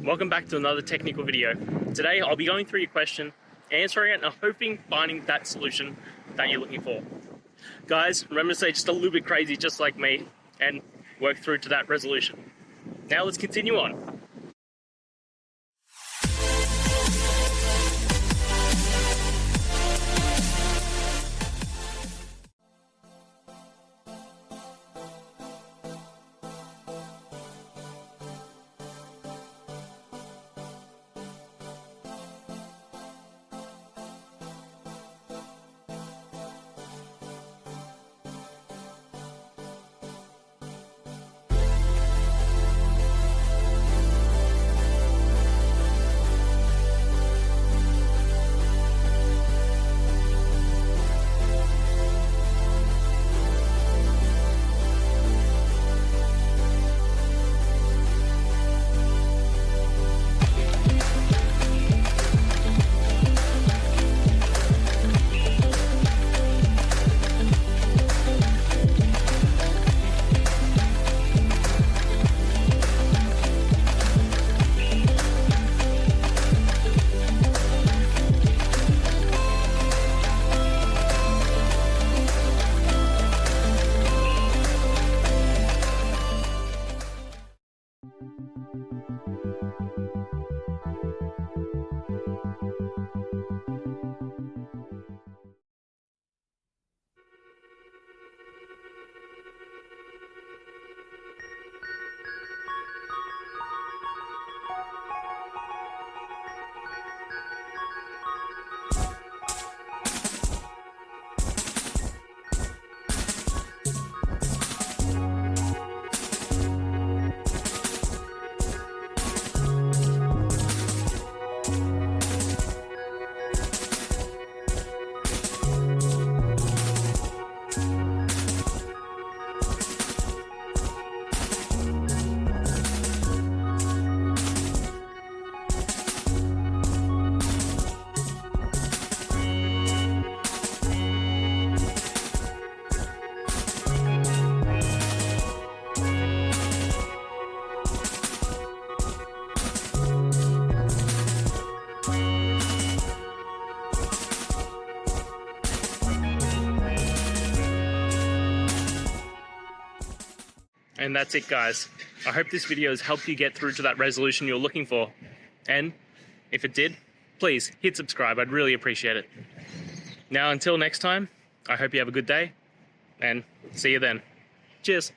welcome back to another technical video. Today I'll be going through your question, answering it, and hoping finding that solution that you're looking for. Guys, remember to stay just a little bit crazy just like me and work through to that resolution. Now let's continue on. And that's it, guys. I hope this video has helped you get through to that resolution you're looking for. And if it did, please hit subscribe. I'd really appreciate it. Now, until next time, I hope you have a good day and see you then. Cheers.